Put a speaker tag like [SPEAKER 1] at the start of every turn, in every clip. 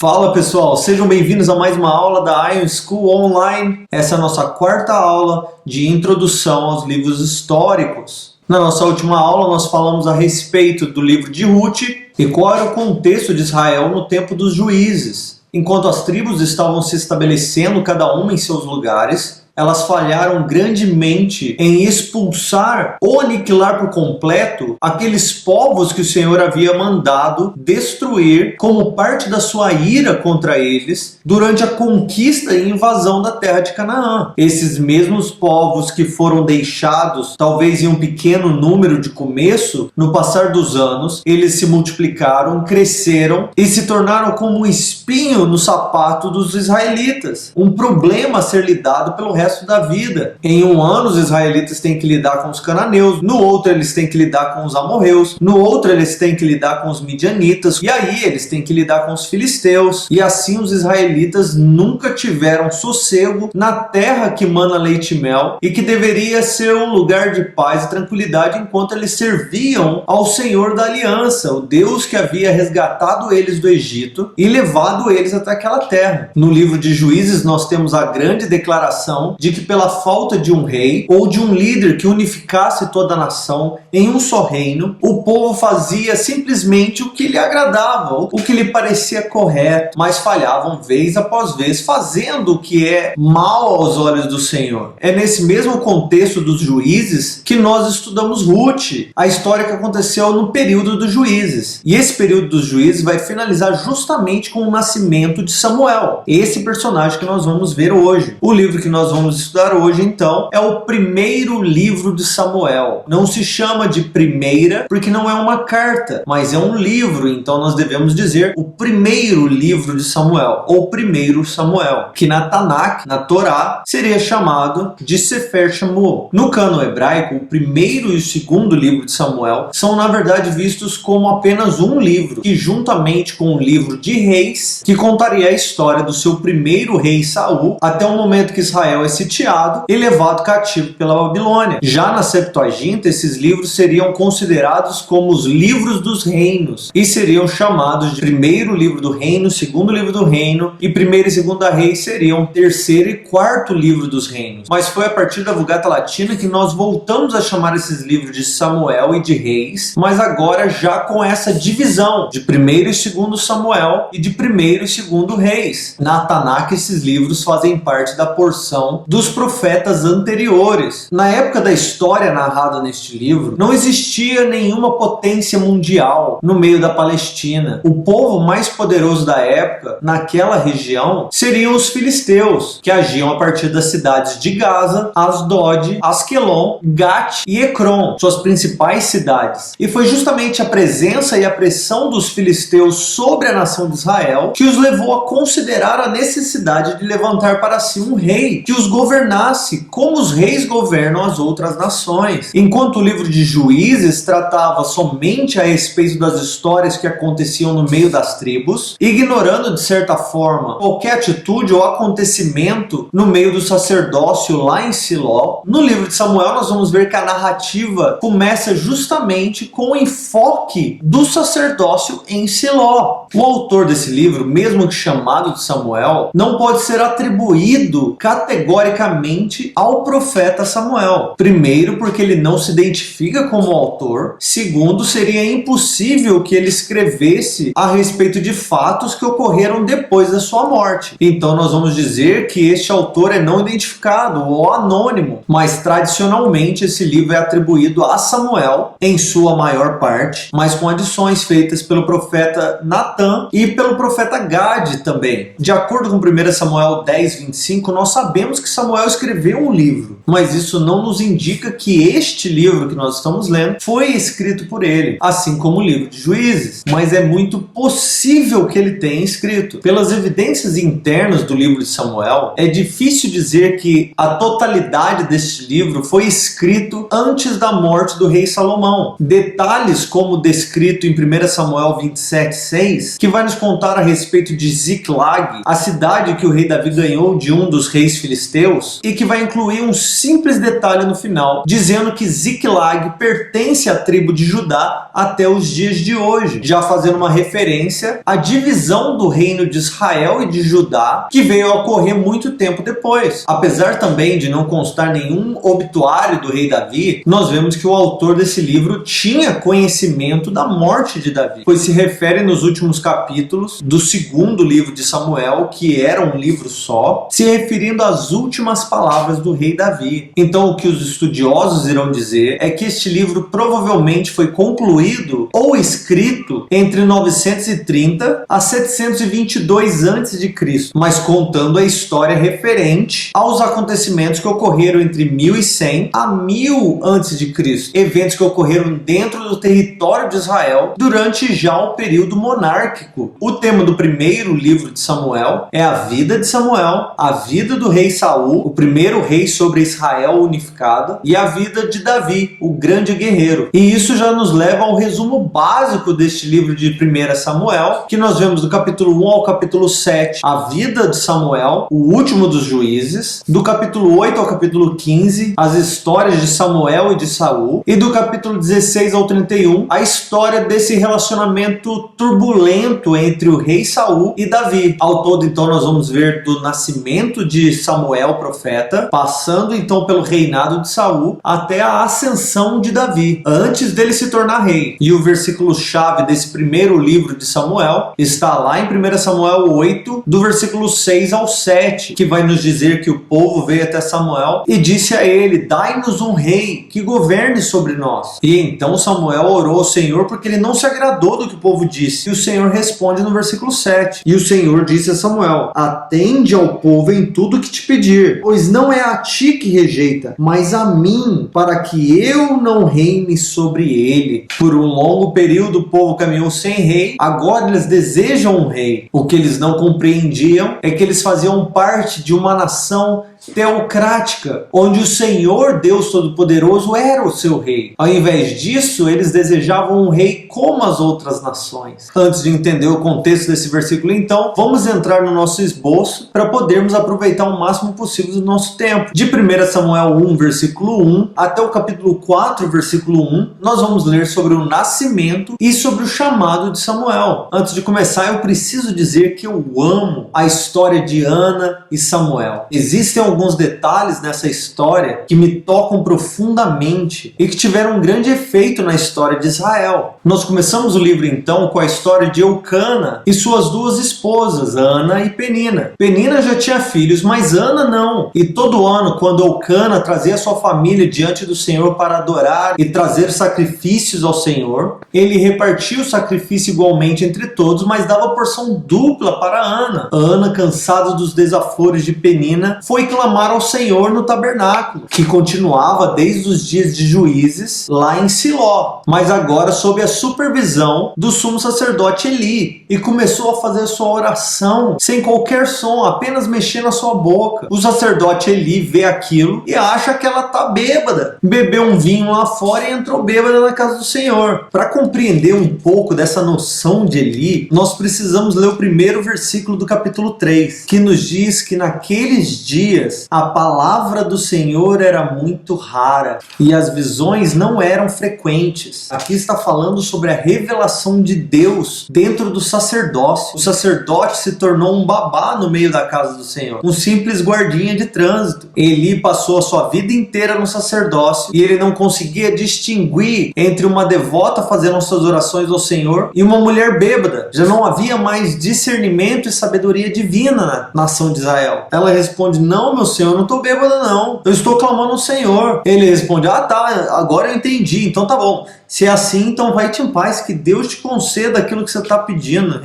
[SPEAKER 1] Fala pessoal, sejam bem-vindos a mais uma aula da Ion School Online. Essa é a nossa quarta aula de introdução aos livros históricos. Na nossa última aula nós falamos a respeito do livro de Ruth e qual era o contexto de Israel no tempo dos juízes. Enquanto as tribos estavam se estabelecendo cada uma em seus lugares, elas falharam grandemente em expulsar ou aniquilar por completo aqueles povos que o Senhor havia mandado destruir como parte da sua ira contra eles durante a conquista e invasão da terra de Canaã. Esses mesmos povos que foram deixados, talvez em um pequeno número de começo, no passar dos anos, eles se multiplicaram, cresceram e se tornaram como um espinho no sapato dos israelitas. Um problema a ser lidado pelo resto da vida. Em um ano os israelitas têm que lidar com os cananeus, no outro eles têm que lidar com os amorreus, no outro eles têm que lidar com os midianitas, e aí eles têm que lidar com os filisteus. E assim os israelitas nunca tiveram sossego na terra que mana leite e mel e que deveria ser um lugar de paz e tranquilidade enquanto eles serviam ao Senhor da aliança, o Deus que havia resgatado eles do Egito e levado eles até aquela terra. No livro de Juízes nós temos a grande declaração de que pela falta de um rei ou de um líder que unificasse toda a nação em um só reino, o povo fazia simplesmente o que lhe agradava, o que lhe parecia correto, mas falhavam vez após vez, fazendo o que é mal aos olhos do Senhor. É nesse mesmo contexto dos juízes que nós estudamos Ruth, a história que aconteceu no período dos juízes. E esse período dos juízes vai finalizar justamente com o nascimento de Samuel, esse personagem que nós vamos ver hoje. O livro que nós vamos estudar hoje, então, é o primeiro livro de Samuel. Não se chama de primeira porque não é uma carta, mas é um livro, então nós devemos dizer o primeiro livro de Samuel, ou primeiro Samuel, que na Tanakh, na Torá, seria chamado de Sefer Shamuel. No cânon hebraico, o primeiro e o segundo livro de Samuel são, na verdade, vistos como apenas um livro, que juntamente com o livro de Reis, que contaria a história do seu primeiro rei Saul, até o momento que Israel é sitiado e levado cativo pela Babilônia. Já na Septuaginta, esses livros seriam considerados como os livros dos reinos e seriam chamados de primeiro livro do reino, segundo livro do reino, e primeiro e segunda reis seriam terceiro e quarto livro dos reinos. Mas foi a partir da Vulgata Latina que nós voltamos a chamar esses livros de Samuel e de Reis, mas agora já com essa divisão de primeiro e segundo Samuel e de primeiro e segundo Reis. Na Tanakh, esses livros fazem parte da porção dos profetas anteriores. Na época da história narrada neste livro, não existia nenhuma potência mundial no meio da Palestina. O povo mais poderoso da época, naquela região, seriam os filisteus, que agiam a partir das cidades de Gaza, Asdod, Asquelon, Gat e Ecrom, suas principais cidades. E foi justamente a presença e a pressão dos filisteus sobre a nação de Israel que os levou a considerar a necessidade de levantar para si um rei que os governasse como os reis governam as outras nações. Enquanto o livro de Juízes tratava somente a respeito das histórias que aconteciam no meio das tribos, ignorando de certa forma qualquer atitude ou acontecimento no meio do sacerdócio lá em Siló, no livro de Samuel nós vamos ver que a narrativa começa justamente com o enfoque do sacerdócio em Siló. O autor desse livro, mesmo que chamado de Samuel, não pode ser atribuído categoricamente ao profeta Samuel. Primeiro, porque ele não se identifica como autor. Segundo, seria impossível que ele escrevesse a respeito de fatos que ocorreram depois da sua morte. Então nós vamos dizer que este autor é não identificado ou anônimo, mas tradicionalmente esse livro é atribuído a Samuel em sua maior parte, mas com adições feitas pelo profeta Natan e pelo profeta Gad também. De acordo com 1 Samuel 10:25, nós sabemos que Samuel escreveu um livro, mas isso não nos indica que este livro que nós estamos lendo foi escrito por ele, assim como o livro de Juízes, mas é muito possível que ele tenha escrito. Pelas evidências internas do livro de Samuel, é difícil dizer que a totalidade deste livro foi escrito antes da morte do rei Salomão. Detalhes como descrito em 1 Samuel 27:6, que vai nos contar a respeito de Ziklag, a cidade que o rei Davi ganhou de um dos reis filisteus, filisteus e que vai incluir um simples detalhe no final, dizendo que Ziklag pertence à tribo de Judá até os dias de hoje, já fazendo uma referência à divisão do reino de Israel e de Judá, que veio a ocorrer muito tempo depois. Apesar também de não constar nenhum obituário do rei Davi, nós vemos que o autor desse livro tinha conhecimento da morte de Davi, pois se refere nos últimos capítulos do segundo livro de Samuel, que era um livro só, se referindo às últimas palavras do rei Davi. Então o que os estudiosos irão dizer é que este livro provavelmente foi concluído ou escrito entre 930 a 722 a.C., mas contando a história referente aos acontecimentos que ocorreram entre 1100 a 1000 a.C., eventos que ocorreram dentro do território de Israel durante já o período monárquico. O tema do primeiro livro de Samuel é a vida de Samuel, a vida do rei Saul, o primeiro rei sobre Israel unificado, e a vida de Davi, o grande guerreiro. E isso já nos leva ao resumo básico deste livro de 1 Samuel, que nós vemos do capítulo 1 ao capítulo 7, a vida de Samuel, o último dos juízes, do capítulo 8 ao capítulo 15, as histórias de Samuel e de Saul, e do capítulo 16 ao 31, a história desse relacionamento turbulento entre o rei Saul e Davi. Ao todo, então, nós vamos ver do nascimento de Samuel, profeta, passando então pelo reinado de Saul até a ascensão de Davi, antes dele se tornar rei. E o versículo-chave desse primeiro livro de Samuel está lá em 1 Samuel 8, do versículo 6 ao 7, que vai nos dizer que o povo veio até Samuel e disse a ele: dai-nos um rei que governe sobre nós. E então Samuel orou ao Senhor porque ele não se agradou do que o povo disse. E o Senhor responde no versículo 7. E o Senhor disse a Samuel: atende ao povo em tudo que te pedir, pois não é a ti que rejeita, mas a mim, para que eu não reine sobre ele. Por um longo período o povo caminhou sem rei, agora eles desejam um rei. O que eles não compreendiam é que eles faziam parte de uma nação teocrática, onde o Senhor Deus Todo-Poderoso era o seu rei. Ao invés disso, eles desejavam um rei como as outras nações. Antes de entender o contexto desse versículo, então, vamos entrar no nosso esboço para podermos aproveitar o máximo possível do nosso tempo. De 1 Samuel 1, versículo 1, até o capítulo 4, versículo 1, nós vamos ler sobre o nascimento e sobre o chamado de Samuel. Antes de começar, eu preciso dizer que eu amo a história de Ana e Samuel. Existem alguns detalhes nessa história que me tocam profundamente e que tiveram um grande efeito na história de Israel. Nós começamos o livro então com a história de Eucana e suas duas esposas, Ana e Penina. Penina já tinha filhos, mas Ana não. E todo ano, quando Eucana trazia sua família diante do Senhor para adorar e trazer sacrifícios ao Senhor, ele repartia o sacrifício igualmente entre todos, mas dava porção dupla para Ana. Ana, cansada dos desaforos de Penina, foi clamar ao Senhor no tabernáculo, que continuava desde os dias de Juízes, lá em Siló, mas agora sob a supervisão do sumo sacerdote Eli, e começou a fazer sua oração sem qualquer som, apenas mexendo a sua boca. O sacerdote Eli vê aquilo e acha que ela tá bêbada. Bebeu um vinho lá fora e entrou bêbada na casa do Senhor. Para compreender um pouco dessa noção de Eli, nós precisamos ler o primeiro versículo do capítulo 3, que nos diz que naqueles dias a palavra do Senhor era muito rara e as visões não eram frequentes. Aqui está falando sobre a revelação de Deus dentro do sacerdócio. O sacerdote se tornou um babá no meio da casa do Senhor, um simples guardinha de trânsito. Eli passou a sua vida inteira no sacerdócio e ele não conseguia distinguir entre uma devota fazendo suas orações ao Senhor e uma mulher bêbada. Já não havia mais discernimento e sabedoria divina na nação de Israel. Ela responde: não, meu Senhor, eu não estou bêbada não, eu estou clamando ao Senhor. Ele responde: ah tá, agora eu entendi, então tá bom. Se é assim, então vai-te em paz, que Deus te conceda aquilo que você está pedindo.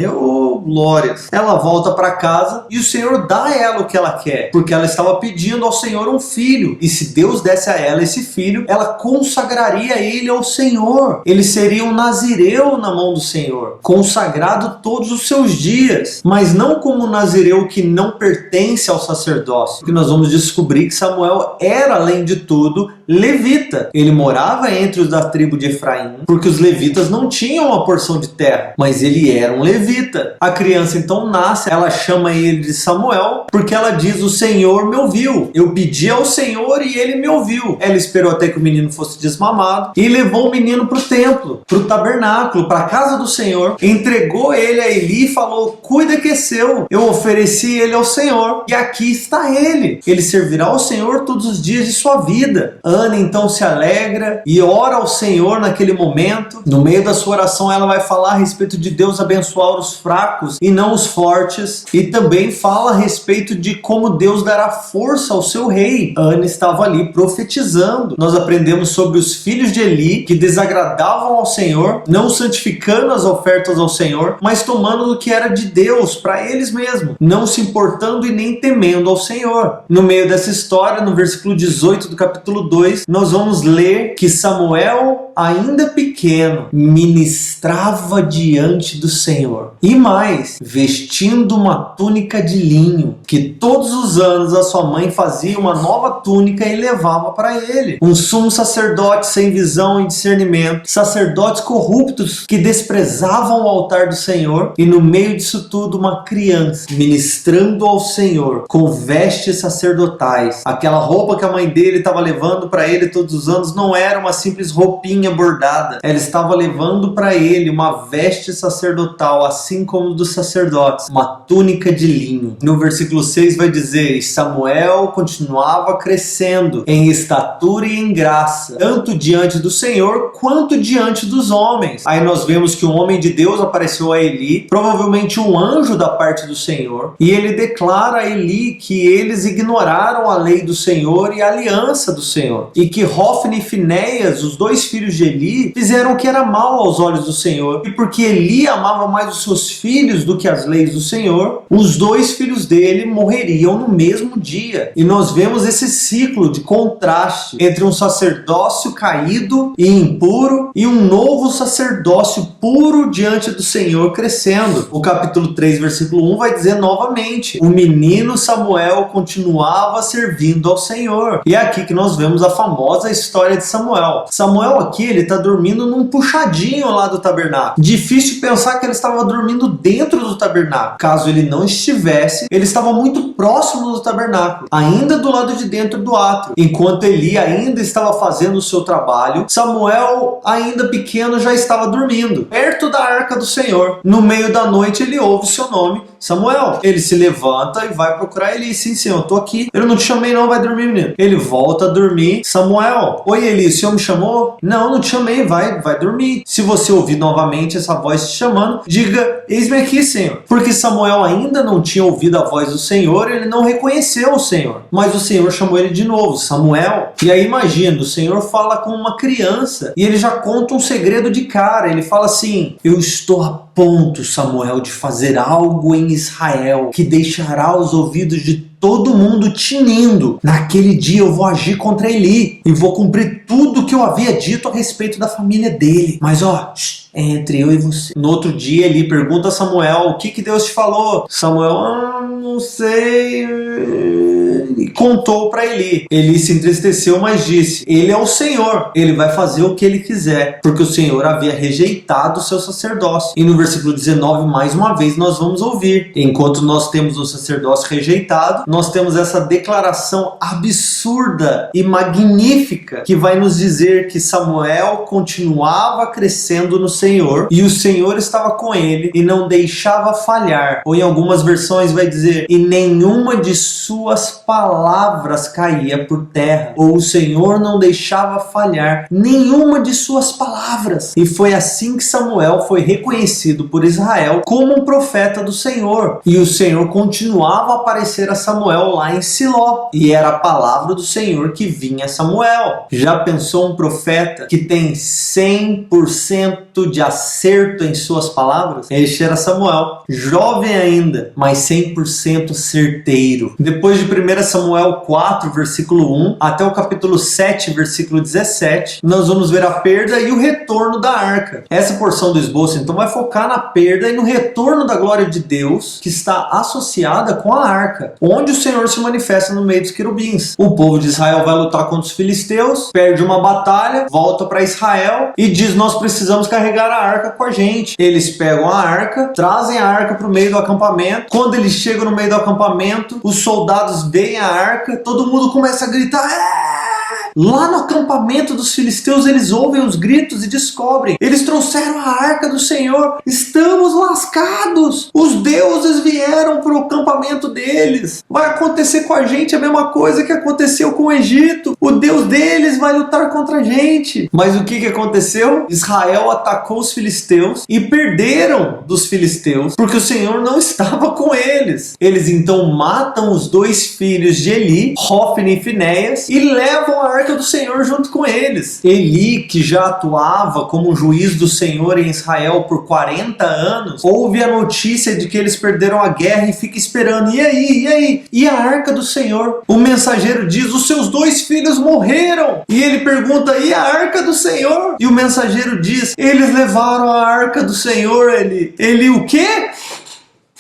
[SPEAKER 1] Glórias. Ela volta para casa e o Senhor dá a ela o que ela quer, porque ela estava pedindo ao Senhor um filho. E se Deus desse a ela esse filho, ela consagraria ele ao Senhor. Ele seria um nazireu na mão do Senhor, consagrado todos os seus dias, mas não como um nazireu que não pertence ao sacerdócio. Porque nós vamos descobrir que Samuel era, além de tudo, levita. Ele morava entre os da tribo de Efraim, porque os levitas não tinham uma porção de terra, mas ele era um levita. A criança então nasce, ela chama ele de Samuel, porque ela diz: o Senhor me ouviu. Eu pedi ao Senhor e ele me ouviu. Ela esperou até que o menino fosse desmamado e levou o menino para o templo, para o tabernáculo, para a casa do Senhor, entregou ele a Eli e falou: cuida que é seu, eu ofereci ele ao Senhor e aqui está ele. Ele servirá ao Senhor todos os dias de sua vida. Ana então se alegra e ora ao Senhor naquele momento. No meio da sua oração ela vai falar a respeito de Deus abençoar os fracos e não os fortes, e também fala a respeito de como Deus dará força ao seu rei. Ana estava ali profetizando. Nós aprendemos sobre os filhos de Eli que desagradavam ao Senhor, não santificando as ofertas ao Senhor, mas tomando o que era de Deus para eles mesmos, não se importando e nem temendo ao Senhor. No meio dessa história, no versículo 18 do capítulo 2, nós vamos ler que Samuel, ainda pequeno, ministrava diante do Senhor. E mais, vestindo uma túnica de linho, que todos os anos a sua mãe fazia uma nova túnica e levava para ele. Um sumo sacerdote sem visão e discernimento, sacerdotes corruptos que desprezavam o altar do Senhor, e no meio disso tudo uma criança ministrando ao Senhor com vestes sacerdotais. Aquela roupa que a mãe dele estava levando para ele todos os anos não era uma simples roupinha bordada, ela estava levando para ele uma veste sacerdotal, assim como dos sacerdotes, uma túnica de linho. No versículo 6 vai dizer: Samuel continuava crescendo em estatura e em graça, tanto diante do Senhor quanto diante dos homens. Aí nós vemos que um homem de Deus apareceu a Eli, provavelmente um anjo da parte do Senhor, e ele declara a Eli que eles ignoraram a lei do Senhor e a aliança do Senhor, e que Hofni e Finéias, os dois filhos de Eli, fizeram o que era mal aos olhos do Senhor, e porque Eli amava mais os seus filhos do que as leis do Senhor, os dois filhos dele morreriam no mesmo dia. E nós vemos esse ciclo de contraste entre um sacerdócio caído e impuro e um novo sacerdócio puro diante do Senhor crescendo. O capítulo 3, versículo 1 vai dizer novamente: o menino Samuel continuava servindo ao Senhor. E é aqui que nós vemos a famosa história de Samuel. Samuel aqui, ele está dormindo num puxadinho lá do tabernáculo. Difícil pensar que ele estava dormindo dentro do tabernáculo. Caso ele não estivesse, ele estava muito próximo do tabernáculo, ainda do lado de dentro do átrio. Enquanto Eli ainda estava fazendo o seu trabalho, Samuel, ainda pequeno, já estava dormindo, perto da arca do Senhor. No meio da noite ele ouve seu nome: Samuel. Ele se levanta e vai procurar Eli. Sim, senhor, eu tô aqui. Eu não te chamei não, vai dormir, menino. Ele volta a dormir. Samuel: oi, Eli, o senhor me chamou? Não te chamei, vai dormir. Se você ouvir novamente essa voz te chamando, diga: eis-me aqui, Senhor. Porque Samuel ainda não tinha ouvido a voz do Senhor, ele não reconheceu o Senhor. Mas o Senhor chamou ele de novo: Samuel. E aí imagina, o Senhor fala com uma criança e ele já conta um segredo de cara. Ele fala assim: eu estou a ponto, Samuel, de fazer algo em Israel que deixará os ouvidos de todo mundo tinindo. Naquele dia eu vou agir contra Eli e vou cumprir tudo que eu havia dito a respeito da família dele. Mas é entre eu e você. No outro dia Eli pergunta a Samuel: o que Deus te falou? Samuel: não sei. E contou para Eli. Eli se entristeceu, mas disse: ele é o Senhor, ele vai fazer o que ele quiser, porque o Senhor havia rejeitado o seu sacerdócio. E no versículo 19, mais uma vez, nós vamos ouvir: enquanto nós temos o sacerdócio rejeitado, nós temos essa declaração absurda e magnífica que vai nos dizer que Samuel continuava crescendo no Senhor e o Senhor estava com ele e não deixava falhar. Ou em algumas versões vai dizer: e nenhuma de suas palavras caía por terra. Ou o Senhor não deixava falhar nenhuma de suas palavras. E foi assim que Samuel foi reconhecido por Israel como um profeta do Senhor. E o Senhor continuava a aparecer a Samuel lá em Siló. E era a palavra do Senhor que vinha a Samuel. Já pensou um profeta que tem 100% muito de acerto em suas palavras? Este era Samuel, jovem ainda, mas 100% certeiro. Depois de 1 Samuel 4, versículo 1, até o capítulo 7, versículo 17, nós vamos ver a perda e o retorno da arca. Essa porção do esboço, então, vai focar na perda e no retorno da glória de Deus, que está associada com a arca, onde o Senhor se manifesta no meio dos querubins. O povo de Israel vai lutar contra os filisteus, perde uma batalha, volta para Israel e diz: nós precisamos carregar a arca com a gente. Eles pegam a arca, trazem a arca para o meio do acampamento. Quando eles chegam no meio do acampamento, os soldados veem a arca, todo mundo começa a gritar: Lá no acampamento dos filisteus, eles ouvem os gritos e descobrem: eles trouxeram a arca do Senhor, estamos lascados, os deuses vieram para o acampamento deles, vai acontecer com a gente a mesma coisa que aconteceu com o Egito, o Deus deles vai lutar contra a gente. Mas o que aconteceu? Israel atacou os filisteus e perderam dos filisteus, porque o Senhor não estava com eles. Eles então matam os dois filhos de Eli, Hofni e Finéias, e levam a arca do Senhor junto com eles. Eli, que já atuava como juiz do Senhor em Israel por 40 anos, ouve a notícia de que eles perderam a guerra e fica esperando: e aí? E a arca do Senhor? O mensageiro diz: os seus dois filhos morreram. E ele pergunta: e a arca do Senhor? E o mensageiro diz: eles levaram a arca do Senhor, Eli. Eli o quê?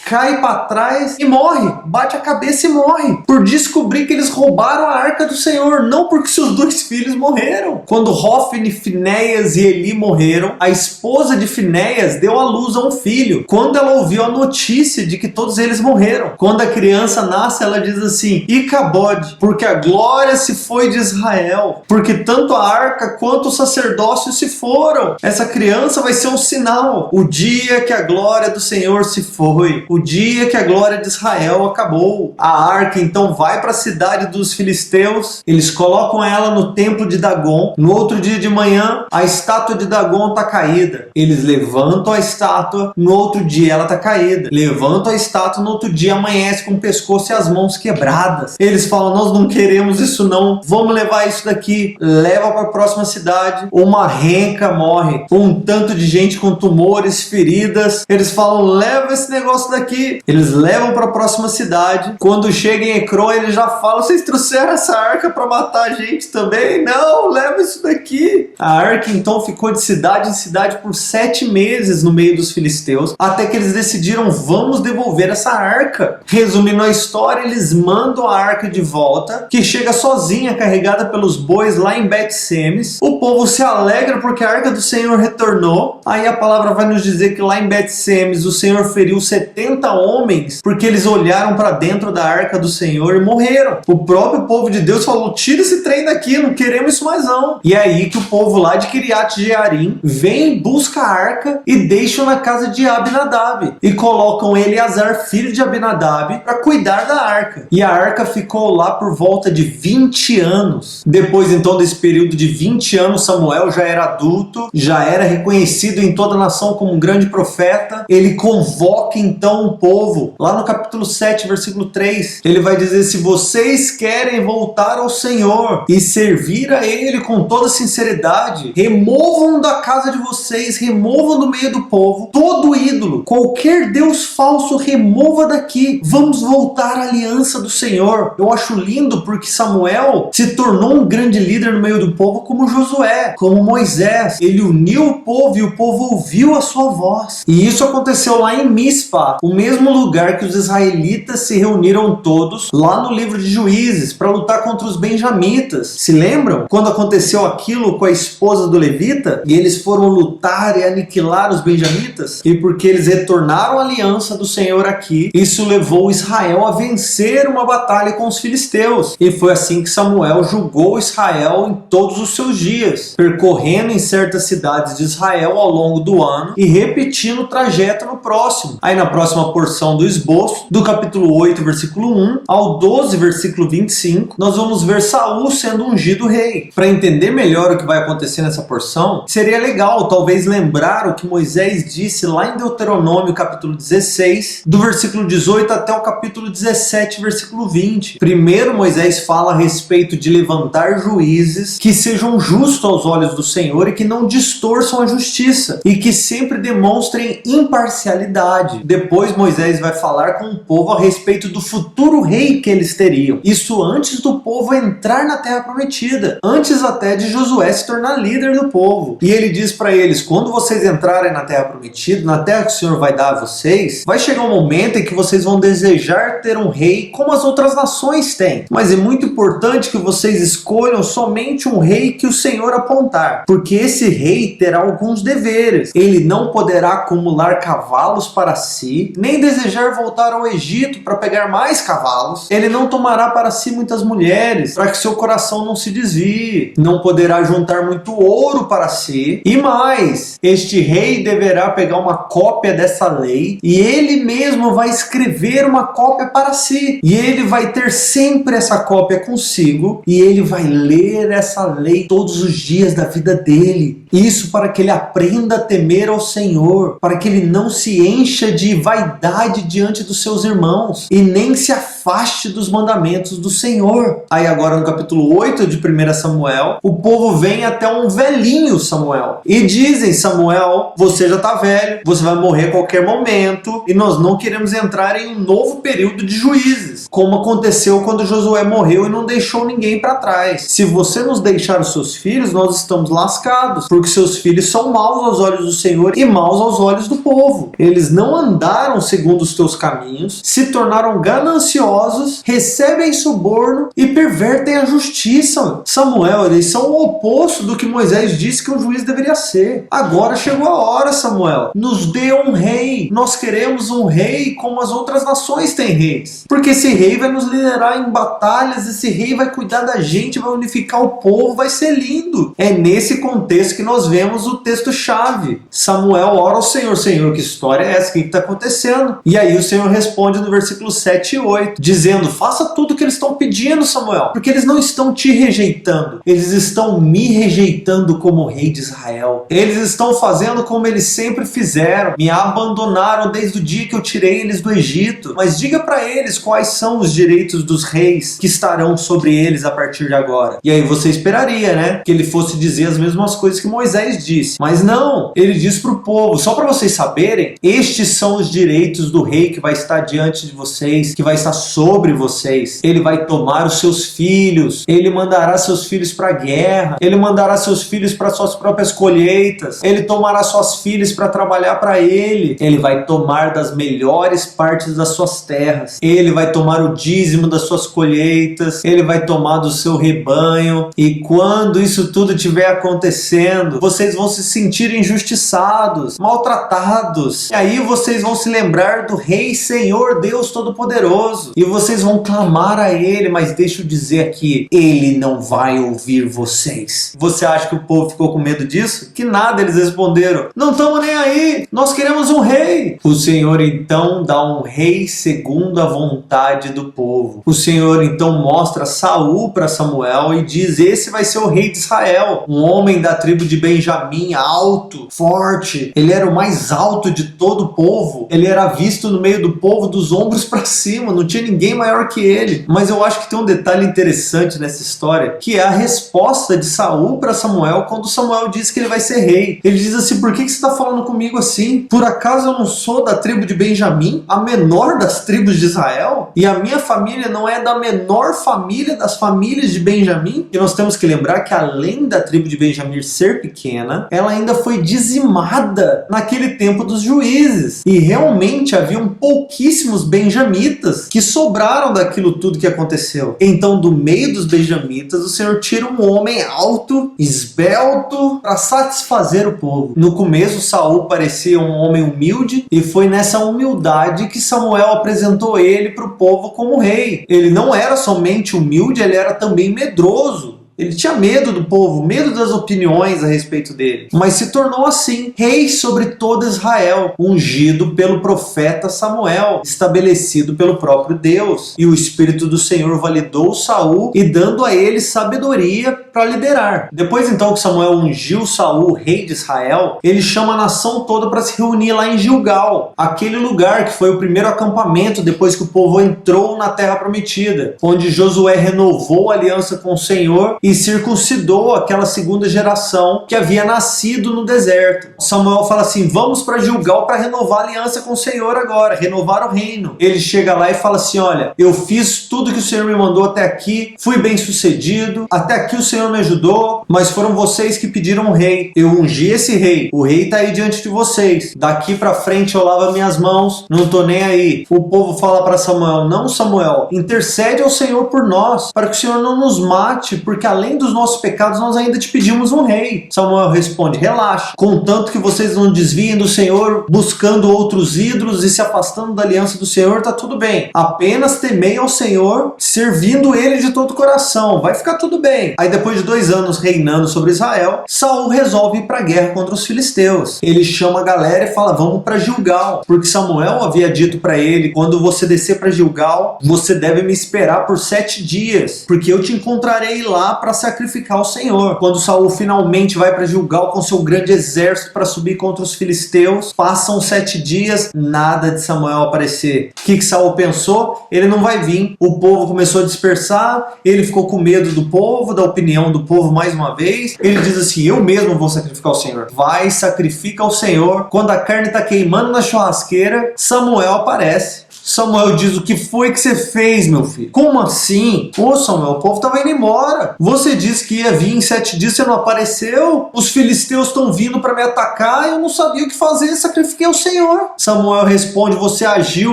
[SPEAKER 1] Cai para trás e morre, bate a cabeça e morre, por descobrir que eles roubaram a arca do Senhor, não porque seus dois filhos morreram. Quando Hofni, Finéias e Eli morreram, a esposa de Finéias deu à luz a um filho, quando ela ouviu a notícia de que todos eles morreram. Quando a criança nasce, ela diz assim: Icabode, porque a glória se foi de Israel, porque tanto a arca quanto o sacerdócio se foram. Essa criança vai ser um sinal, o dia que a glória do Senhor se foi, o dia que a glória de Israel acabou. A arca então vai para a cidade dos filisteus, eles colocam ela no templo de Dagon. No outro dia de manhã, a estátua de Dagon está caída. Eles levantam a estátua, no outro dia ela está caída. Levantam a estátua, no outro dia amanhece com o pescoço e as mãos quebradas. Eles falam: nós não queremos isso não, vamos levar isso daqui. Leva para a próxima cidade, uma renca morre, um tanto de gente com tumores, feridas. Eles falam: leva esse negócio daqui. Eles levam para a próxima cidade. Quando chega em Ecrón, eles já falam: vocês trouxeram essa arca para matar a gente também? Não, leva isso daqui. A arca então ficou de cidade em cidade por 7 meses no meio dos filisteus, até que eles decidiram: vamos devolver essa arca. Resumindo a história, eles mandam a arca de volta, que chega sozinha, carregada pelos bois lá em Bet-Semes. O povo se alegra porque a arca do Senhor retornou. Aí a palavra vai nos dizer que lá em Bet-Semes o Senhor feriu 70 homens, porque eles olharam para dentro da arca do Senhor e morreram. O próprio povo de Deus falou: tira esse trem daqui, não queremos isso mais não. E é aí que o povo lá de Kiriat Jearim vem, busca a arca e deixam na casa de Abinadab, e colocam Eleazar, filho de Abinadab, para cuidar da arca. E a arca ficou lá por volta de 20 anos. Depois então desse período de 20 anos, Samuel já era adulto, já era reconhecido em toda a nação como um grande profeta. Ele convoca então o povo, lá no capítulo 7, versículo 3, ele vai dizer: se vocês querem voltar ao Senhor e servir a Ele com toda sinceridade, removam da casa de vocês, removam do meio do povo todo ídolo, qualquer Deus falso, remova daqui, vamos voltar à aliança do Senhor. Eu acho lindo porque Samuel se tornou um grande líder no meio do povo, como Josué, como Moisés. Ele uniu o povo e o povo ouviu a sua voz. E isso aconteceu lá em Mispa, o mesmo lugar que os israelitas se reuniram todos lá no livro de Juízes para lutar contra os benjamitas. Se lembram? Quando aconteceu aquilo com a esposa do levita e eles foram lutar e aniquilar os benjamitas, e porque eles retornaram à aliança do Senhor aqui, isso levou Israel a vencer uma batalha com os filisteus. E foi assim que Samuel julgou Israel em todos os seus dias, percorrendo em certas cidades de Israel ao longo do ano e repetindo o trajeto no próximo. Aí na próxima próxima porção do esboço, do capítulo 8, versículo 1 ao 12, versículo 25, nós vamos ver Saul sendo ungido rei. Para entender melhor o que vai acontecer nessa porção, seria legal talvez lembrar o que Moisés disse lá em Deuteronômio capítulo 16, do versículo 18 até o capítulo 17, versículo 20. Primeiro Moisés fala a respeito de levantar juízes que sejam justos aos olhos do Senhor e que não distorçam a justiça e que sempre demonstrem imparcialidade. Depois Moisés vai falar com o povo a respeito do futuro rei que eles teriam. Isso antes do povo entrar na terra prometida, antes até de Josué se tornar líder do povo. E ele diz para eles: quando vocês entrarem na terra prometida, na terra que o Senhor vai dar a vocês, vai chegar um momento em que vocês vão desejar ter um rei como as outras nações têm. Mas é muito importante que vocês escolham somente um rei que o Senhor apontar, porque esse rei terá alguns deveres. Ele não poderá acumular cavalos para si, nem desejar voltar ao Egito para pegar mais cavalos. Ele não tomará para si muitas mulheres, para que seu coração não se desvie. Não poderá juntar muito ouro para si. E mais, este rei deverá pegar uma cópia dessa lei e ele mesmo vai escrever uma cópia para si. E ele vai ter sempre essa cópia consigo e ele vai ler essa lei todos os dias da vida dele. Isso para que ele aprenda a temer ao Senhor, para que ele não se encha de vaidade diante dos seus irmãos e nem se afaste dos mandamentos do Senhor. Aí agora no capítulo 8 de 1 Samuel, o povo vem até um velhinho Samuel e dizem: Samuel, você já está velho, você vai morrer a qualquer momento e nós não queremos entrar em um novo período de juízes, como aconteceu quando Josué morreu e não deixou ninguém para trás. Se você nos deixar os seus filhos, nós estamos lascados, porque seus filhos são maus aos olhos do Senhor e maus aos olhos do povo. Eles não andaram segundo os teus caminhos, se tornaram gananciosos, recebem suborno e pervertem a justiça. Samuel, eles são o oposto do que Moisés disse que um juiz deveria ser. Agora chegou a hora, Samuel. Nos dê um rei. Nós queremos um rei como as outras nações têm reis. Porque esse rei vai nos liderar em batalhas, esse rei vai cuidar da gente, vai unificar o povo, vai ser lindo. É nesse contexto que nós vemos o texto-chave. Samuel ora ao Senhor: Senhor, que história é essa? O que está acontecendo? E aí o Senhor responde no versículo 7 e 8, dizendo: faça tudo o que eles estão pedindo, Samuel, porque eles não estão te rejeitando, eles estão me rejeitando como rei de Israel. Eles estão fazendo como eles sempre fizeram, me abandonaram desde o dia que eu tirei eles do Egito. Mas diga para eles quais são os direitos dos reis que estarão sobre eles a partir de agora. E aí você esperaria, né, que ele fosse dizer as mesmas coisas que Moisés disse, mas não, ele diz para o povo: só para vocês saberem, estes são os direitos do rei que vai estar diante de vocês, que vai estar sobre vocês. Ele vai tomar os seus filhos, ele mandará seus filhos para a guerra, ele mandará seus filhos para suas próprias colheitas, ele tomará suas filhas para trabalhar para ele vai tomar das melhores partes das suas terras, ele vai tomar o dízimo das suas colheitas, ele vai tomar do seu rebanho. E quando isso tudo estiver acontecendo, vocês vão se sentir injustiçados, maltratados, e aí vocês vão se lembrar do Rei Senhor Deus Todo-Poderoso e vocês vão clamar a ele. Mas deixa eu dizer aqui, ele não vai ouvir vocês. Você acha que o povo ficou com medo disso? Que nada, eles responderam: não estamos nem aí, nós queremos um rei. O Senhor então dá um rei segundo a vontade do povo. O Senhor então mostra Saul para Samuel e diz: esse vai ser o rei de Israel, um homem da tribo de Benjamim, alto, forte. Ele era o mais alto de todo o povo, ele era visto no meio do povo dos ombros para cima, não tinha ninguém maior que ele. Mas eu acho que tem um detalhe interessante nessa história, que é a resposta de Saul para Samuel quando Samuel diz que ele vai ser rei. Ele diz assim: por que você está falando comigo assim? Por acaso eu não sou da tribo de Benjamim, a menor das tribos de Israel? E a minha família não é da menor família das famílias de Benjamim? E nós temos que lembrar que além da tribo de Benjamim ser pequena, ela ainda foi dizimada naquele tempo dos juízes. E realmente haviam pouquíssimos benjamitas que sobraram daquilo tudo que aconteceu. Então, do meio dos benjamitas, o Senhor tira um homem alto, esbelto, para satisfazer o povo. No começo, Saul parecia um homem humilde, e foi nessa humildade que Samuel apresentou ele para o povo como rei. Ele não era somente humilde, ele era também medroso. Ele tinha medo do povo, medo das opiniões a respeito dele, mas se tornou assim, rei sobre todo Israel, ungido pelo profeta Samuel, estabelecido pelo próprio Deus. E o Espírito do Senhor validou Saul e dando a ele sabedoria para liderar. Depois então que Samuel ungiu Saul, rei de Israel, ele chama a nação toda para se reunir lá em Gilgal, aquele lugar que foi o primeiro acampamento depois que o povo entrou na terra prometida, onde Josué renovou a aliança com o Senhor e circuncidou aquela segunda geração que havia nascido no deserto. Samuel fala assim: vamos para Gilgal para renovar a aliança com o Senhor agora, renovar o reino. Ele chega lá e fala assim: olha, eu fiz tudo que o Senhor me mandou até aqui, fui bem sucedido, até aqui o Senhor me ajudou, mas foram vocês que pediram um rei. Eu ungi esse rei, o rei está aí diante de vocês. Daqui para frente eu lavo minhas mãos, não tô nem aí. O povo fala para Samuel: não, Samuel, intercede ao Senhor por nós, para que o Senhor não nos mate, porque além dos nossos pecados nós ainda te pedimos um rei. Samuel responde: relaxa, contanto que vocês não desviem do Senhor buscando outros ídolos e se afastando da aliança do Senhor, tá tudo bem. Apenas temei ao Senhor, servindo ele de todo o coração, vai ficar tudo bem. Aí depois de 2 anos reinando sobre Israel, Saul resolve ir para a guerra contra os filisteus. Ele chama a galera e fala: vamos para Gilgal, porque Samuel havia dito para ele: quando você descer para Gilgal, você deve me esperar por 7 dias, porque eu te encontrarei lá para sacrificar ao Senhor. Quando Saul finalmente vai para Gilgal com seu grande exército para subir contra os filisteus, passam 7 dias, nada de Samuel aparecer. O que Saul pensou? Ele não vai vir. O povo começou a dispersar, ele ficou com medo do povo, da opinião do povo mais uma vez. Ele diz assim: eu mesmo vou sacrificar o Senhor. Vai, sacrifica ao Senhor. Quando a carne está queimando na churrasqueira, Samuel aparece. Samuel diz: o que foi que você fez, meu filho? Como assim? Ô Samuel, o povo estava indo embora. Você disse que ia vir em 7 dias, você não apareceu? Os filisteus estão vindo para me atacar, eu não sabia o que fazer, sacrifiquei ao Senhor. Samuel responde: você agiu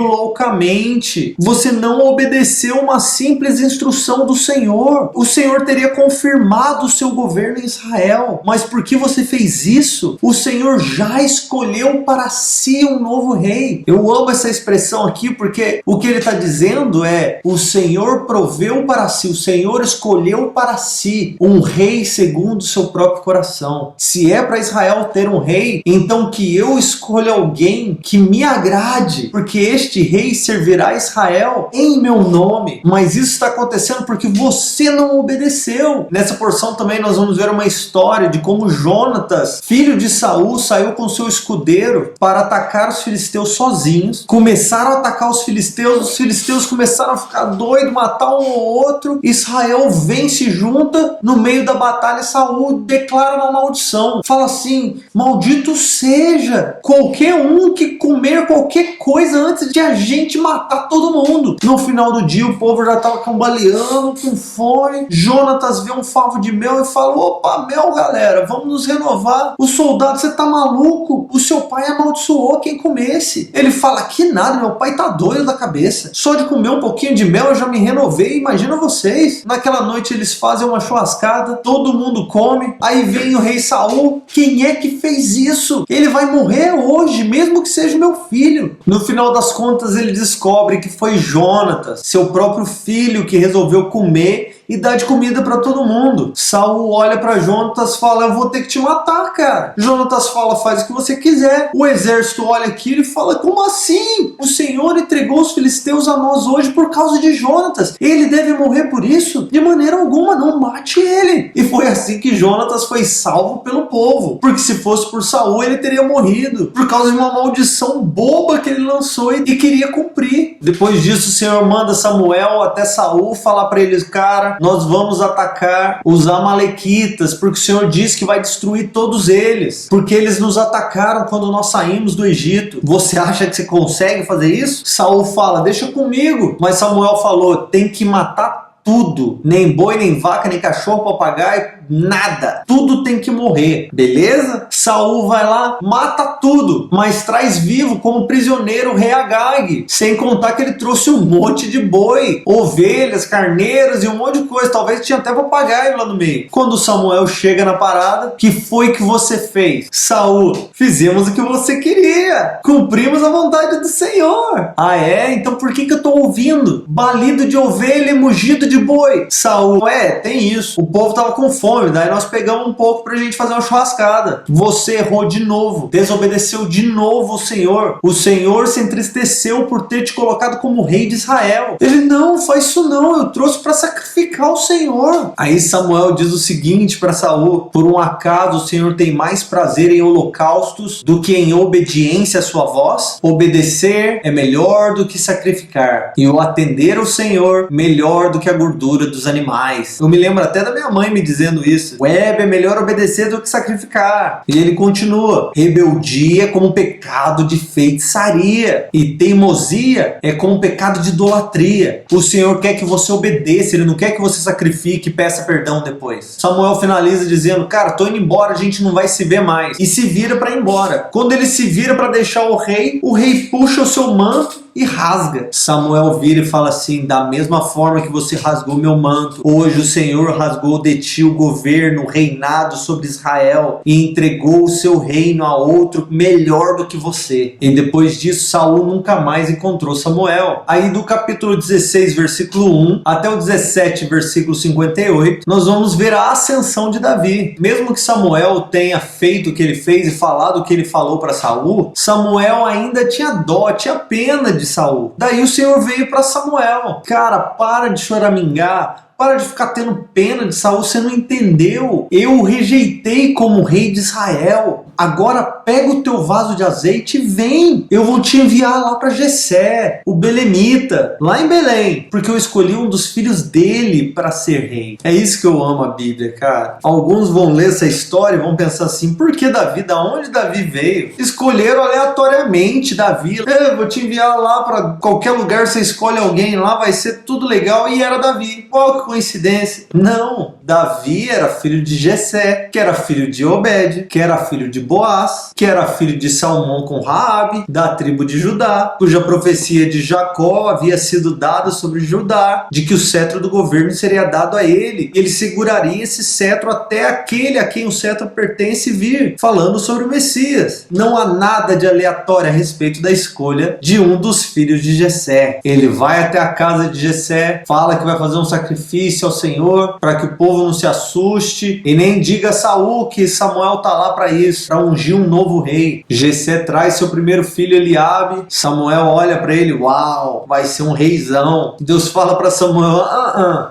[SPEAKER 1] loucamente. Você não obedeceu uma simples instrução do Senhor. O Senhor teria confirmado o seu governo em Israel. Mas por que você fez isso? O Senhor já escolheu para si um novo rei. Eu amo essa expressão aqui, porque o que ele está dizendo é: o Senhor proveu para si, o Senhor escolheu para si um rei segundo o seu próprio coração. Se é para Israel ter um rei, então que eu escolha alguém que me agrade, porque este rei servirá a Israel em meu nome. Mas isso está acontecendo porque você não obedeceu. Nessa porção também nós vamos ver uma história de como Jonatas, filho de Saul, saiu com seu escudeiro para atacar os filisteus sozinhos. Começaram a atacar os filisteus começaram a ficar doidos, matar um ou outro. Israel vem, se junta no meio da batalha. Saul declara uma maldição, fala assim: maldito seja qualquer um que comer qualquer coisa antes de a gente matar todo mundo. No final do dia o povo já estava cambaleando, com fome. Jonatas vê um favo de mel e fala: opa, mel, galera, vamos nos renovar. O soldado: você tá maluco? O seu pai amaldiçoou quem comesse. Ele fala: que nada, meu pai tá doido da cabeça. Só de comer um pouquinho de mel eu já me renovei, imagina vocês. Naquela noite eles fazem uma churrascada, todo mundo come, aí vem o rei Saul: quem é que fez isso? Ele vai morrer hoje, mesmo que seja meu filho. No final das contas ele descobre que foi Jonatas, seu próprio filho, que resolveu comer e dar de comida para todo mundo. Saul olha para Jonatas e fala: eu vou ter que te matar, cara. Jonatas fala: faz o que você quiser. O exército olha aquilo e fala: como assim? O Senhor entregou os filisteus a nós hoje por causa de Jonatas. Ele deve morrer por isso? De maneira alguma, não mate ele. E foi assim que Jonatas foi salvo pelo povo, porque se fosse por Saul ele teria morrido por causa de uma maldição boba que ele lançou e queria cumprir. Depois disso o Senhor manda Samuel até Saul falar para eles: cara, nós vamos atacar os amalequitas, porque o Senhor diz que vai destruir todos eles, porque eles nos atacaram quando nós saímos do Egito. Você acha que você consegue fazer isso? Saul fala: deixa comigo. Mas Samuel falou: tem que matar tudo, nem boi, nem vaca, nem cachorro, papagaio, nada, tudo tem que morrer, beleza? Saul vai lá, mata tudo, mas traz vivo como prisioneiro o rei Agag, sem contar que ele trouxe um monte de boi, ovelhas, carneiros e um monte de coisa, talvez tinha até papagaio lá no meio. Quando Samuel chega na parada: que foi que você fez? Saul: fizemos o que você queria, cumprimos a vontade do Senhor. Ah é? Então por que eu tô ouvindo balido de ovelha e mugido de de boi. Saul, tem isso. O povo tava com fome, daí nós pegamos um pouco pra gente fazer uma churrascada. Você errou de novo, desobedeceu de novo o Senhor. O Senhor se entristeceu por ter te colocado como rei de Israel. Ele, não, faz isso não, eu trouxe para sacrificar o Senhor. Aí Samuel diz o seguinte para Saul: por um acaso o Senhor tem mais prazer em holocaustos do que em obediência à sua voz? Obedecer é melhor do que sacrificar, e o atender ao Senhor melhor do que a gordura dos animais. Eu me lembro até da minha mãe me dizendo isso. É melhor obedecer do que sacrificar. E ele continua: rebeldia é como um pecado de feitiçaria, e teimosia é como um pecado de idolatria. O Senhor quer que você obedeça, Ele não quer que você sacrifique e peça perdão depois. Samuel finaliza dizendo: cara, tô indo embora, a gente não vai se ver mais. E se vira para ir embora. Quando ele se vira para deixar o rei puxa o seu manto e rasga. Samuel vira e fala assim: da mesma forma que você rasgou meu manto, hoje o Senhor rasgou de ti o governo, o reinado sobre Israel, e entregou o seu reino a outro melhor do que você. E depois disso, Saul nunca mais encontrou Samuel. Aí do capítulo 16, versículo 1 até o 17, versículo 58, nós vamos ver a ascensão de Davi. Mesmo que Samuel tenha feito o que ele fez e falado o que ele falou para Saul, Samuel ainda tinha dó, tinha pena de Saul. Daí o Senhor veio para Samuel: cara, para de choramingar, para de ficar tendo pena de Saul, você não entendeu. Eu o rejeitei como rei de Israel. Agora pega o teu vaso de azeite e vem. Eu vou te enviar lá para Jessé, o belemita, lá em Belém, porque eu escolhi um dos filhos dele para ser rei. É isso que eu amo a Bíblia, cara. Alguns vão ler essa história e vão pensar assim: por que Davi? Da onde Davi veio? Escolheram aleatoriamente Davi. Vou te enviar lá para qualquer lugar, você escolhe alguém lá, vai ser tudo legal. E era Davi. Qual que coincidência? Não. Davi era filho de Jessé, que era filho de Obed, que era filho de Boaz, que era filho de Salmão com Raabe, da tribo de Judá, cuja profecia de Jacó havia sido dada sobre Judá, de que o cetro do governo seria dado a ele. Ele seguraria esse cetro até aquele a quem o cetro pertence vir, falando sobre o Messias. Não há nada de aleatório a respeito da escolha de um dos filhos de Jessé. Ele vai até a casa de Jessé, fala que vai fazer um sacrifício ao Senhor, para que o povo não se assuste, e nem diga a Saul que Samuel está lá para isso, para ungir um novo rei. Jessé traz seu primeiro filho Eliabe. Samuel olha para ele: uau, vai ser um reizão. Deus fala para Samuel: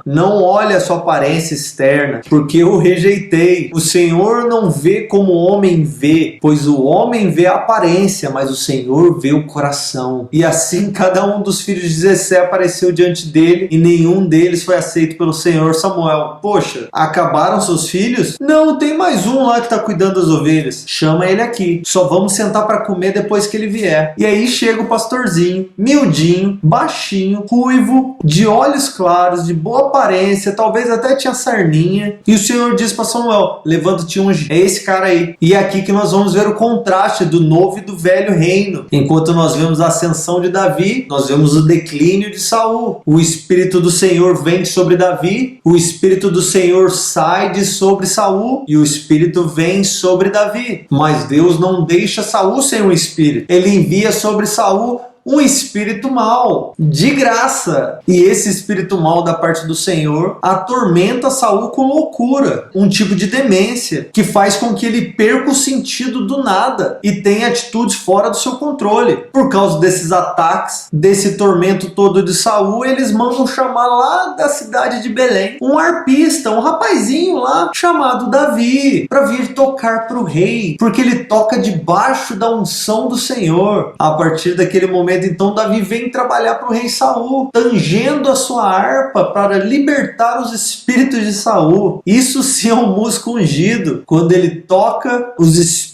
[SPEAKER 1] não olhe a sua aparência externa, porque eu o rejeitei. O Senhor não vê como o homem vê, pois o homem vê a aparência, mas o Senhor vê o coração. E assim cada um dos filhos de Jessé apareceu diante dele, e nenhum deles foi aceito pelo Senhor. Samuel: poxa, acabaram seus filhos? Não, tem mais um lá que está cuidando das ovelhas. Chama ele aqui, só vamos sentar para comer depois que ele vier. E aí chega o pastorzinho, miudinho, baixinho, ruivo, de olhos claros, de boa aparência, talvez até tinha sarninha. E o Senhor diz para Samuel: levanta-te e unge. É esse cara aí. E é aqui que nós vamos ver o contraste do novo e do velho reino. Enquanto nós vemos a ascensão de Davi, nós vemos o declínio de Saul. O Espírito do Senhor vem sobre Davi, o Espírito do Senhor sai de sobre Saul, e o Espírito vem sobre Davi. Mas Deus não deixa Saul sem um espírito. Ele envia sobre Saul um espírito mau, de graça. E esse espírito mau da parte do Senhor atormenta Saul com loucura, um tipo de demência, que faz com que ele perca o sentido do nada e tenha atitudes fora do seu controle. Por causa desses ataques, desse tormento todo de Saul, eles mandam chamar lá da cidade de Belém um arpista, um rapazinho lá chamado Davi, para vir tocar para o rei, porque ele toca debaixo da unção do Senhor. A partir daquele momento, então, Davi vem trabalhar para o rei Saul, tangendo a sua harpa para libertar os espíritos de Saul. Isso sim é um músico ungido. Quando ele toca, os espíritos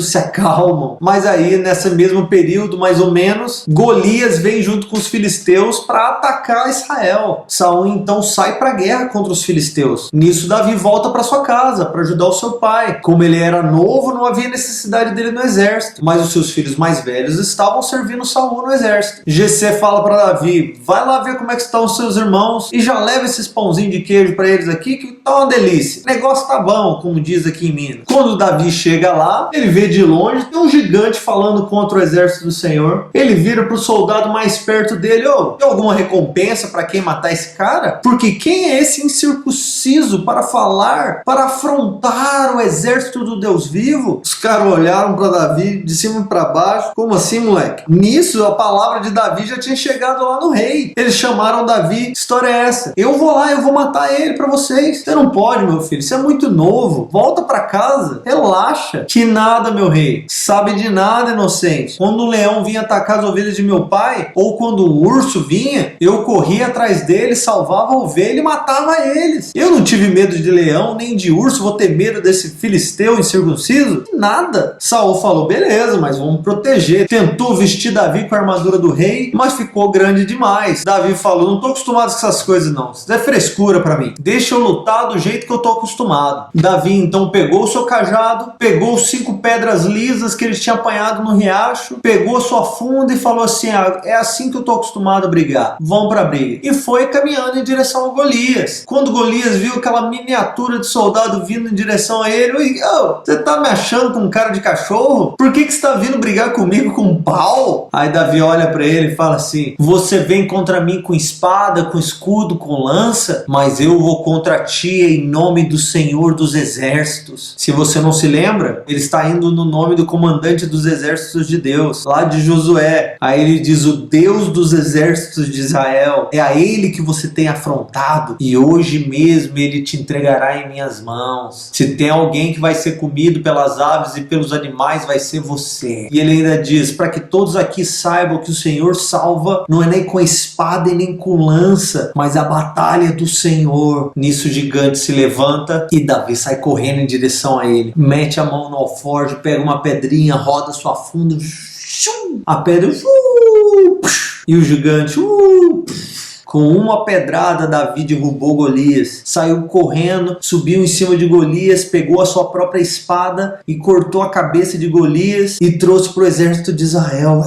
[SPEAKER 1] se acalmam. Mas aí, nesse mesmo período, mais ou menos, Golias vem junto com os filisteus para atacar Israel. Saul então sai para a guerra contra os filisteus. Nisso, Davi volta para sua casa para ajudar o seu pai. Como ele era novo, não havia necessidade dele no exército, mas os seus filhos mais velhos estavam servindo Saul no exército. Jessé fala para Davi: vai lá ver como é que estão os seus irmãos e já leva esses pãozinhos de queijo para eles aqui, que tá uma delícia. O negócio tá bom, como diz aqui em Minas. Quando Davi chega lá, lá, ele vê de longe, tem um gigante falando contra o exército do Senhor. Ele vira pro soldado mais perto dele: ô, tem alguma recompensa para quem matar esse cara? Porque quem é esse incircunciso para falar, para afrontar o exército do Deus vivo? Os caras olharam para Davi de cima para baixo. Como assim, moleque? Nisso, a palavra de Davi já tinha chegado lá no rei. Eles chamaram Davi: história é essa? Eu vou lá, eu vou matar ele para vocês. Você não pode, meu filho, você é muito novo. Volta para casa, relaxa. Que nada, meu rei. Sabe de nada, inocente. Quando o leão vinha atacar as ovelhas de meu pai, ou quando o urso vinha, eu corria atrás dele, salvava a ovelha e matava eles. Eu não tive medo de leão nem de urso, vou ter medo desse filisteu incircunciso? Nada. Saul falou: beleza, mas vamos proteger. Tentou vestir Davi com a armadura do rei, mas ficou grande demais. Davi falou: não tô acostumado com essas coisas não, isso é frescura pra mim, deixa eu lutar do jeito que eu tô acostumado. Davi então pegou o seu cajado, pegou os 5 pedras lisas que ele tinha apanhado no riacho, pegou a sua funda e falou assim: é assim que eu tô acostumado a brigar, vamos pra briga. E foi caminhando em direção a Golias. Quando Golias viu aquela miniatura de soldado vindo em direção a ele: você tá me achando com cara de cachorro? Por que você tá vindo brigar comigo com um pau? Aí Davi olha pra ele e fala assim: você vem contra mim com espada, com escudo, com lança, mas eu vou contra ti em nome do Senhor dos Exércitos. Se você não se lembra, ele está indo no nome do comandante dos exércitos de Deus, lá de Josué. Aí ele diz: o Deus dos exércitos de Israel, é a ele que você tem afrontado, e hoje mesmo ele te entregará em minhas mãos. Se tem alguém que vai ser comido pelas aves e pelos animais, vai ser você. E ele ainda diz: para que todos aqui saibam que o Senhor salva, não é nem com espada e nem com lança, mas a batalha do Senhor. Nisso o gigante se levanta e Davi sai correndo em direção a ele, mete a mão no alforje, pega uma pedrinha, roda sua funda, a pedra, e o gigante, com uma pedrada, Davi derrubou Golias, saiu correndo, subiu em cima de Golias, pegou a sua própria espada e cortou a cabeça de Golias e trouxe para o exército de Israel.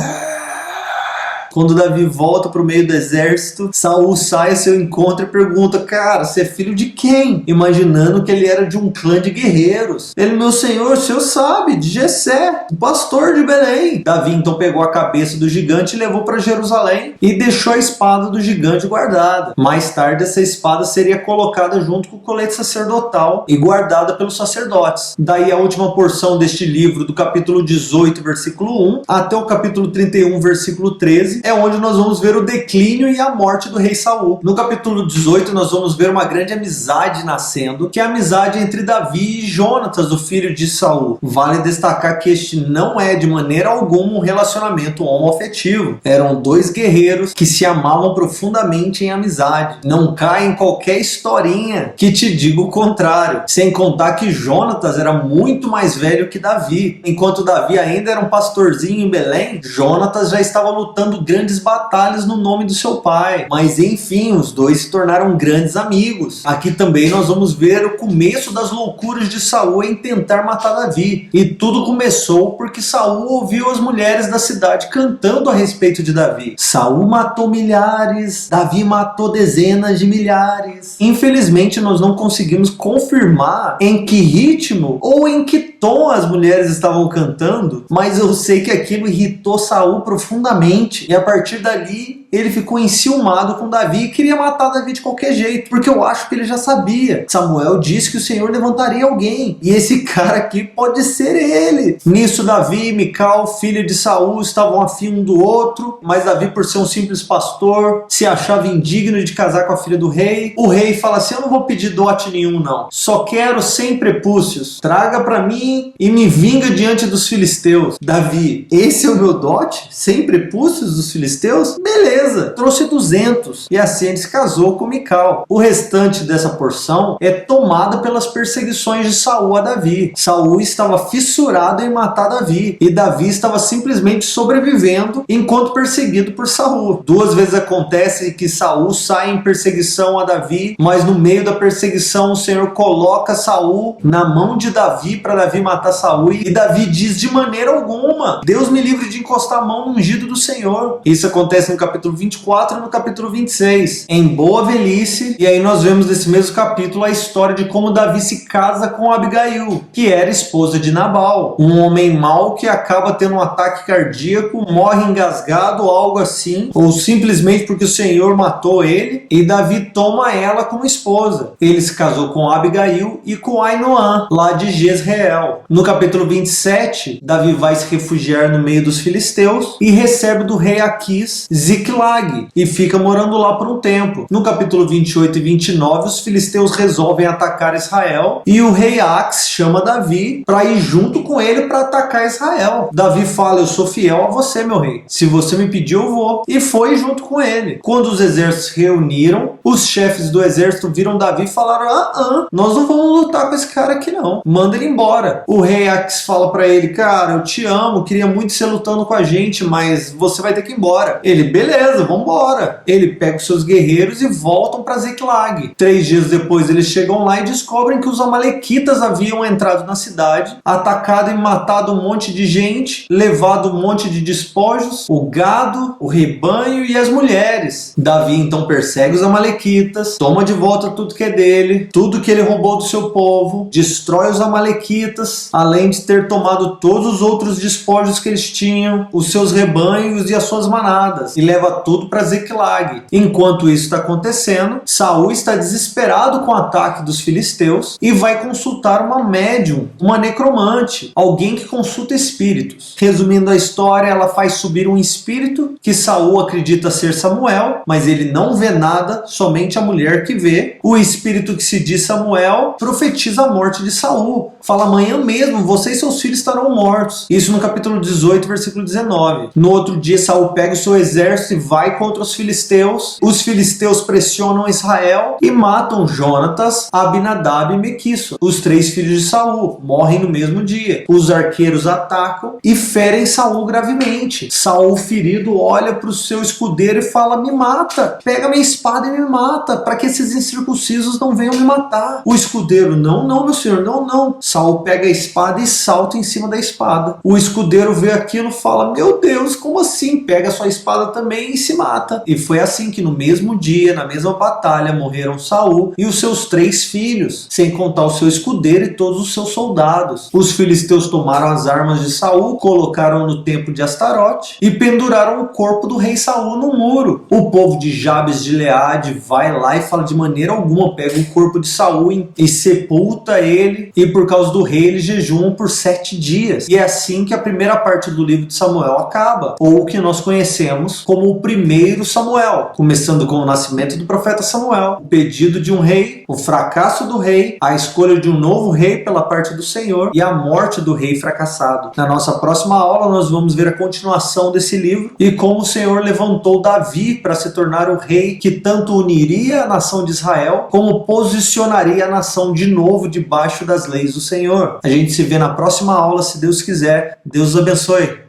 [SPEAKER 1] Quando Davi volta para o meio do exército, Saul sai ao seu encontro e pergunta: cara, você é filho de quem? Imaginando que ele era de um clã de guerreiros. Ele: meu senhor, o senhor sabe, de Jessé, o pastor de Belém. Davi então pegou a cabeça do gigante e levou para Jerusalém e deixou a espada do gigante guardada. Mais tarde, essa espada seria colocada junto com o colete sacerdotal e guardada pelos sacerdotes. Daí a última porção deste livro, do capítulo 18, versículo 1, até o capítulo 31, versículo 13, é onde nós vamos ver o declínio e a morte do rei Saul. No capítulo 18 nós vamos ver uma grande amizade nascendo, que é a amizade entre Davi e Jonatas, o filho de Saul. Vale destacar que este não é de maneira alguma um relacionamento homoafetivo. Eram 2 guerreiros que se amavam profundamente em amizade. Não cai em qualquer historinha que te diga o contrário. Sem contar que Jonatas era muito mais velho que Davi. Enquanto Davi ainda era um pastorzinho em Belém, Jonatas já estava lutando grandes batalhas no nome do seu pai. Mas enfim, os dois se tornaram grandes amigos. Aqui também nós vamos ver o começo das loucuras de Saul em tentar matar Davi. E tudo começou porque Saul ouviu as mulheres da cidade cantando a respeito de Davi. Saul matou milhares, Davi matou dezenas de milhares. Infelizmente nós não conseguimos confirmar em que ritmo ou em que tom as mulheres estavam cantando, mas eu sei que aquilo irritou Saul profundamente, e a partir dali ele ficou enciumado com Davi e queria matar Davi de qualquer jeito, porque eu acho que ele já sabia. Samuel disse que o Senhor levantaria alguém, e esse cara aqui pode ser ele. Nisso Davi e Mical, filha de Saul, estavam afim um do outro, mas Davi, por ser um simples pastor, se achava indigno de casar com a filha do rei. O rei fala assim: eu não vou pedir dote nenhum não, só quero 100 prepúcios, traga pra mim e me vinga diante dos filisteus. Davi: esse é o meu dote? 100 prepúcios dos filisteus? Beleza, trouxe 200. E assim ele se casou com Mical. O restante dessa porção é tomada pelas perseguições de Saul a Davi. Saul estava fissurado em matar Davi, e Davi estava simplesmente sobrevivendo enquanto perseguido por Saul. 2 vezes acontece que Saul sai em perseguição a Davi, mas no meio da perseguição o Senhor coloca Saul na mão de Davi para Davi matar Saul, e Davi diz: de maneira alguma, Deus me livre de encostar a mão no ungido do Senhor. Isso acontece no capítulo capítulo 24 e no capítulo 26, em boa velhice. E aí nós vemos nesse mesmo capítulo a história de como Davi se casa com Abigail, que era esposa de Nabal, um homem mau que acaba tendo um ataque cardíaco, morre engasgado, algo assim, ou simplesmente porque o Senhor matou ele, e Davi toma ela como esposa. Ele se casou com Abigail e com Ainoã, lá de Jezreel. No capítulo 27, Davi vai se refugiar no meio dos filisteus e recebe do rei Aquis Ziclag e fica morando lá por um tempo. No capítulo 28 e 29, os filisteus resolvem atacar Israel e o rei Ax chama Davi para ir junto com ele para atacar Israel. Davi fala: eu sou fiel a você, meu rei. Se você me pedir, eu vou. E foi junto com ele. Quando os exércitos se reuniram, os chefes do exército viram Davi e falaram: nós não vamos lutar com esse cara aqui não. Manda ele embora. O rei Ax fala para ele: cara, eu te amo, queria muito ser lutando com a gente, mas você vai ter que ir embora. Ele: beleza, vambora. Ele pega os seus guerreiros e voltam para Ziklag. 3 dias depois eles chegam lá e descobrem que os amalequitas haviam entrado na cidade, atacado e matado um monte de gente, levado um monte de despojos, o gado, o rebanho e as mulheres. Davi então persegue os amalequitas, toma de volta tudo que é dele, tudo que ele roubou do seu povo, destrói os amalequitas, além de ter tomado todos os outros despojos que eles tinham, os seus rebanhos e as suas manadas, e leva tudo para Ziklag. Enquanto isso está acontecendo, Saul está desesperado com o ataque dos filisteus e vai consultar uma médium, uma necromante, alguém que consulta espíritos. Resumindo a história, ela faz subir um espírito que Saul acredita ser Samuel, mas ele não vê nada, somente a mulher que vê. O espírito que se diz Samuel profetiza a morte de Saul. Fala: amanhã mesmo você e seus filhos estarão mortos. Isso no capítulo 18, versículo 19. No outro dia, Saul pega o seu exército e vai contra os filisteus. Os filisteus pressionam Israel e matam Jonatas, Abinadab e Mequisso. Os 3 filhos de Saul morrem no mesmo dia. Os arqueiros atacam e ferem Saul gravemente. Saul, ferido, olha para o seu escudeiro e fala: me mata, pega minha espada e me mata, para que esses incircuncisos não venham me matar. O escudeiro: não, meu senhor, não. Saul pega a espada e salta em cima da espada. O escudeiro vê aquilo e fala: meu Deus, como assim? Pega sua espada também e se mata. E foi assim que no mesmo dia, na mesma batalha, morreram Saul e os seus 3 filhos, sem contar o seu escudeiro e todos os seus soldados. Os filisteus tomaram as armas de Saul, colocaram no templo de Astarote e penduraram o corpo do rei Saul no muro. O povo de Jabes de Gileade vai lá e fala: de maneira alguma, pega o corpo de Saul e sepulta ele, e por causa do rei eles jejuam por 7 dias. E é assim que a primeira parte do livro de Samuel acaba, ou o que nós conhecemos como o primeiro Samuel, começando com o nascimento do profeta Samuel, o pedido de um rei, o fracasso do rei, a escolha de um novo rei pela parte do Senhor e a morte do rei fracassado. Na nossa próxima aula nós vamos ver a continuação desse livro e como o Senhor levantou Davi para se tornar o rei que tanto uniria a nação de Israel como posicionaria a nação de novo debaixo das leis do Senhor. A gente se vê na próxima aula, se Deus quiser. Deus os abençoe.